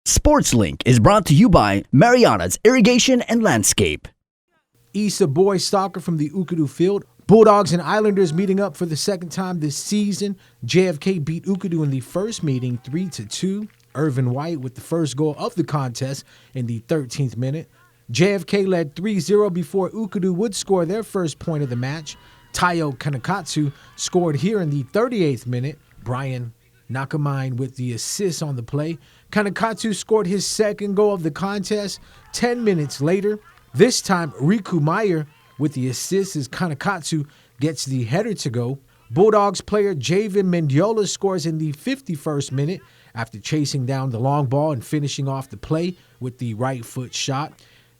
SportsLink is brought to you by Mariana's Irrigation and Landscape. Issa boys soccer from the Ukadu field. Bulldogs and Islanders meeting up for the second time this season. JFK beat Ukadu in the first meeting 3-2. Irvin White with the first goal of the contest in the 13th minute. JFK led 3-0 before Ukadu would score their first point of the match. Tayo Kanekatsu scored here in the 38th minute. Brian Nakamine with the assist on the play. Kanekatsu scored his second goal of the contest 10 minutes later. This time, Riku Meyer with the assist as Kanekatsu gets the header to go. Bulldogs player Javen Mendiola scores in the 51st minute after chasing down the long ball and finishing off the play with the right foot shot.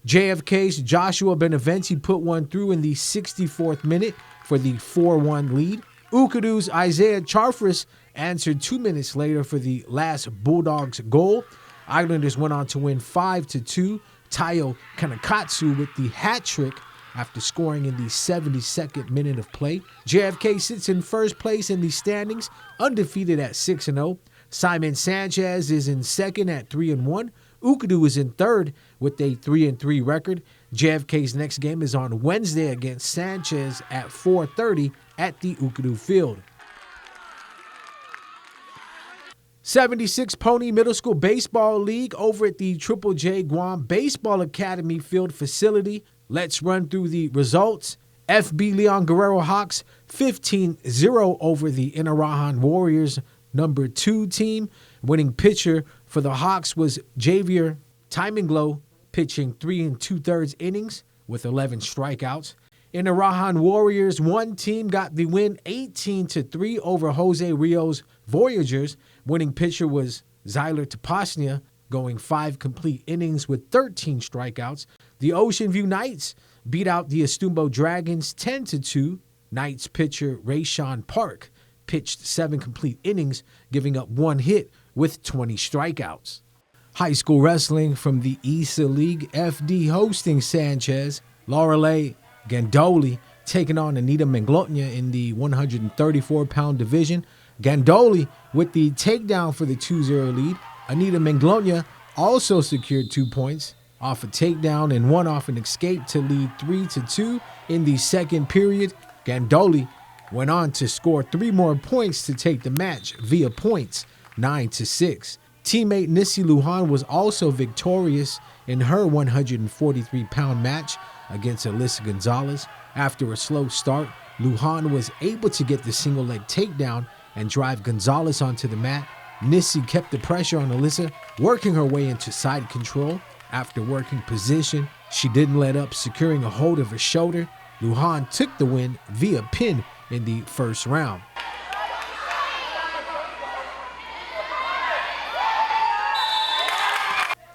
JFK's Joshua Beneventi put one through in the 64th minute for the 4-1 lead. Ukadu's Isaiah Charfris answered 2 minutes later for the last Bulldogs goal. Islanders went on to win 5-2. Tayo Kanekatsu with the hat trick after scoring in the 72nd minute of play. JFK sits in first place in the standings, undefeated at 6-0. Simon Sanchez is in second at 3-1. Ukadu is in third with a 3-3 record. JFK's next game is on Wednesday against Sanchez at 4:30 at the Ukadu field. 76 Pony Middle School Baseball League over at the Triple J Guam Baseball Academy field facility. Let's run through the results. FB Leon Guerrero Hawks 15-0 over the Inarajan Warriors number 2 team. Winning pitcher for the Hawks was Javier Timinglow, pitching 3 2/3 innings with 11 strikeouts. Inarajan Warriors 1 team got the win 18-3 over Jose Rio's Voyagers. Winning pitcher was Zyler Tapasnia, going 5 complete innings with 13 strikeouts. The Ocean View Knights beat out the Estumbo Dragons 10-2. Knights pitcher Rayshawn Park pitched 7 complete innings, giving up 1 hit with 20 strikeouts. High school wrestling from the Issa League, FD hosting Sanchez. Lorelei Gandoli taking on Anita Manglotnia in the 134-pound division. Gandoli with the takedown for the 2-0 lead. Anita Manglotnia also secured 2 points off a takedown and 1 off an escape to lead 3-2 in the second period. Gandoli went on to score 3 more points to take the match via points, 9-6. Teammate Nissi Lujan was also victorious in her 143-pound match against Alyssa Gonzalez. After a slow start, Lujan was able to get the single-leg takedown and drive Gonzalez onto the mat. Nissi kept the pressure on Alyssa, working her way into side control. After working position, she didn't let up, securing a hold of her shoulder. Lujan took the win via pin in the first round.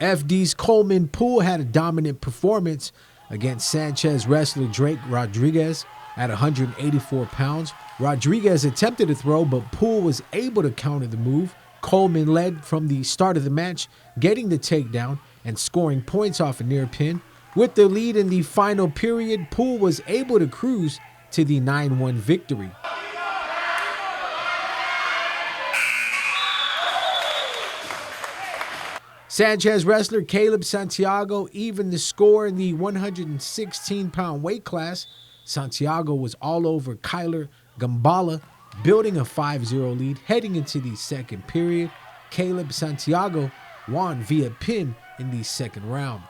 FD's Coleman Poole had a dominant performance against Sanchez wrestler Drake Rodriguez at 184 pounds. Rodriguez attempted to throw, but Poole was able to counter the move. Coleman led from the start of the match, getting the takedown and scoring points off a near pin. With the lead in the final period, Poole was able to cruise to the 9-1 victory. Sanchez wrestler Caleb Santiago evened the score in the 116-pound weight class. Santiago was all over Kyler Gambala, building a 5-0 lead heading into the second period. Caleb Santiago won via pin in the second round.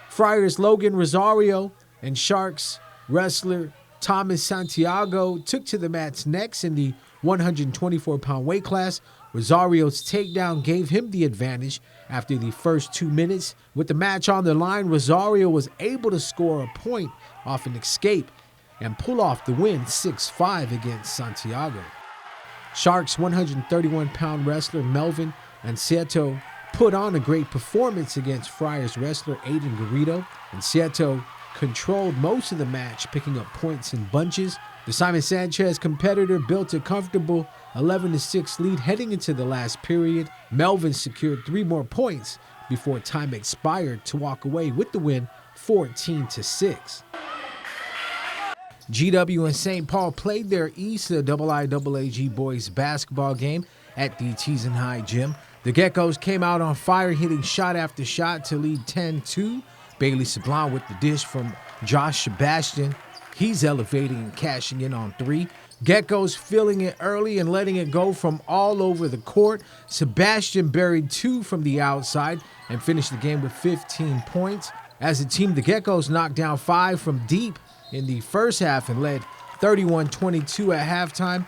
Friars Logan Rosario and Sharks wrestler Thomas Santiago took to the mats next in the 124-pound weight class. Rosario's takedown gave him the advantage after the first 2 minutes. With the match on the line, Rosario was able to score a point off an escape and pull off the win 6-5 against Santiago. Sharks 131-pound wrestler Melvin Ancieto put on a great performance against Friars wrestler Aiden Garrido. Ancieto controlled most of the match, picking up points in bunches. The Simon Sanchez competitor built a comfortable 11-6 lead heading into the last period. Melvin secured 3 more points before time expired to walk away with the win 14-6. GW and St. Paul played their Issa IIAG boys basketball game at the Teason High Gym. The Geckos came out on fire, hitting shot after shot to lead 10-2. Bailey Sablon with the dish from Josh Sebastian. He's elevating and cashing in on 3. Geckos feeling it early and letting it go from all over the court. Sebastian buried 2 from the outside and finished the game with 15 points. As a team, the Geckos knocked down 5 from deep in the first half and led 31-22 at halftime.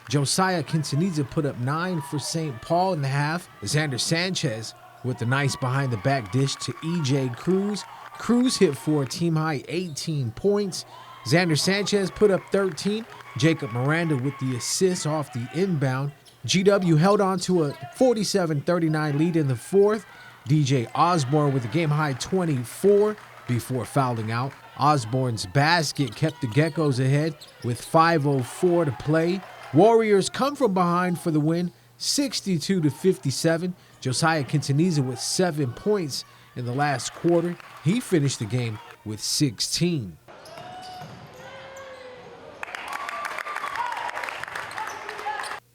Josiah Quintanilla put up 9 for St. Paul in the half. Xander Sanchez with the nice behind-the-back dish to E.J. Cruz. Cruz hit for a team-high 18 points. Xander Sanchez put up 13. Jacob Miranda with the assist off the inbound. GW held on to a 47-39 lead in the fourth. DJ Osborne with a game-high 24 before fouling out. Osborne's basket kept the Geckos ahead with 5:04 to play. Warriors come from behind for the win, 62-57. Josiah Quintanilla with 7 points in the last quarter. He finished the game with 16.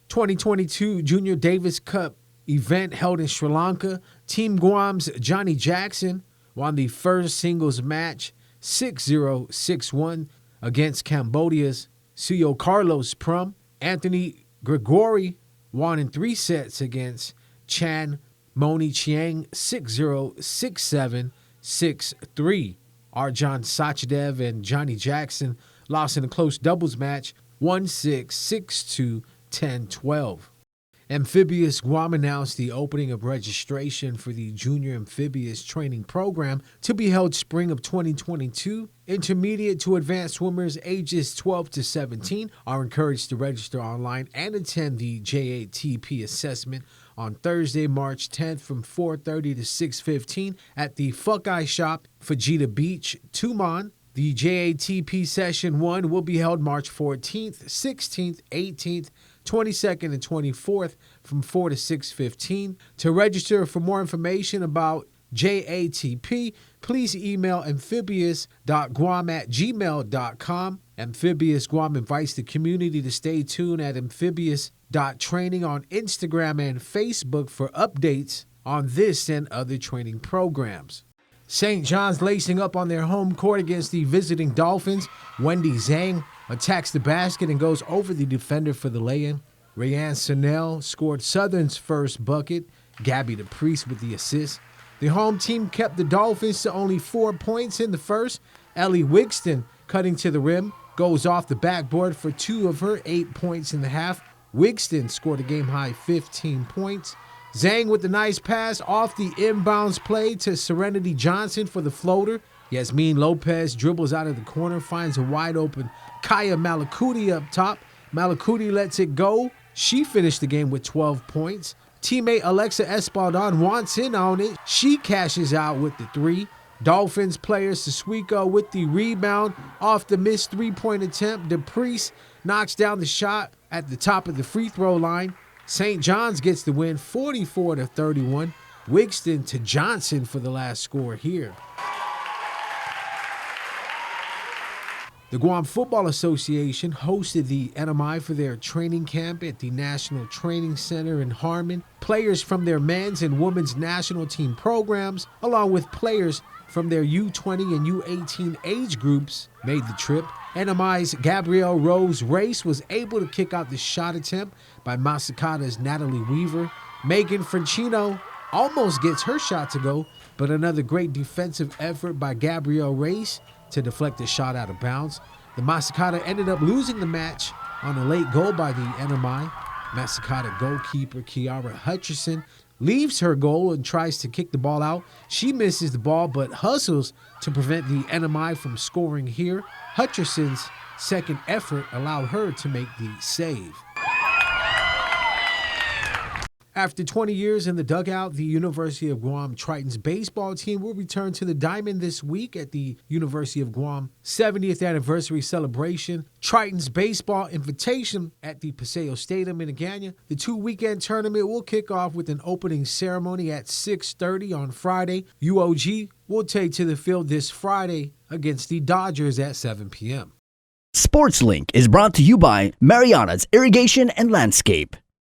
'22 Junior Davis Cup event held in Sri Lanka. Team Guam's Johnny Jackson won the first singles match 6-0, 6-1 against Cambodia's Suyo Carlos Prum. Anthony Gregory won in 3 sets against Chan Moni Chiang 6-0, 6-7, 6-3. Arjan Sachadev and Johnny Jackson lost in a close doubles match 1-6, 6-2, 10-12. Amphibious Guam announced the opening of registration for the Junior Amphibious Training Program to be held spring of 2022. Intermediate to advanced swimmers ages 12 to 17 are encouraged to register online and attend the JATP assessment on Thursday, March 10th from 4:30 to 6:15 at the Fuckeye Shop, Fajita Beach, Tumon. The JATP Session 1 will be held March 14th, 16th, 18th, 22nd, and 24th from 4 to 6:15. To register for more information about JATP, please email amphibious.guam@gmail.com. Amphibious Guam invites the community to stay tuned at amphibious.training on Instagram and Facebook for updates on this and other training programs. St. John's lacing up on their home court against the visiting Dolphins. Wendy Zhang attacks the basket and goes over the defender for the lay-in. Rayanne Sonnell scored Southern's first bucket. Gabby DePriest with the assist. The home team kept the Dolphins to only 4 points in the first. Ellie Wigston, cutting to the rim, goes off the backboard for 2 of her 8 points in the half. Wigston scored a game-high 15 points. Zhang with the nice pass off the inbounds play to Serenity Johnson for the floater. Yasmin Lopez dribbles out of the corner, finds a wide-open Kaya Malakuti up top. Malakuti lets it go. She finished the game with 12 points. Teammate Alexa Espaldon wants in on it. She cashes out with the 3. Dolphins player Siswiko with the rebound off the missed 3-point attempt. DePriest knocks down the shot at the top of the free throw line. St. John's gets the win 44-31. Wigston to Johnson for the last score here. The Guam Football Association hosted the NMI for their training camp at the National Training Center in Harmon. Players from their men's and women's national team programs, along with players from their U20 and U18 age groups, made the trip. NMI's Gabrielle Rose Race was able to kick out the shot attempt by Masakata's Natalie Weaver. Megan Francino almost gets her shot to go, but another great defensive effort by Gabrielle Race to deflect the shot out of bounds. The Masakata ended up losing the match on a late goal by the NMI. Masakata goalkeeper Kiara Hutcherson leaves her goal and tries to kick the ball out. She misses the ball but hustles to prevent the NMI from scoring here. Hutcherson's second effort allowed her to make the save. After 20 years in the dugout, the University of Guam Tritons baseball team will return to the diamond this week at the University of Guam 70th anniversary celebration. Tritons baseball invitation at the Paseo Stadium in Agana. The 2-weekend tournament will kick off with an opening ceremony at 6:30 on Friday. UOG will take to the field this Friday against the Dodgers at 7 p.m. SportsLink is brought to you by Mariana's Irrigation and Landscape.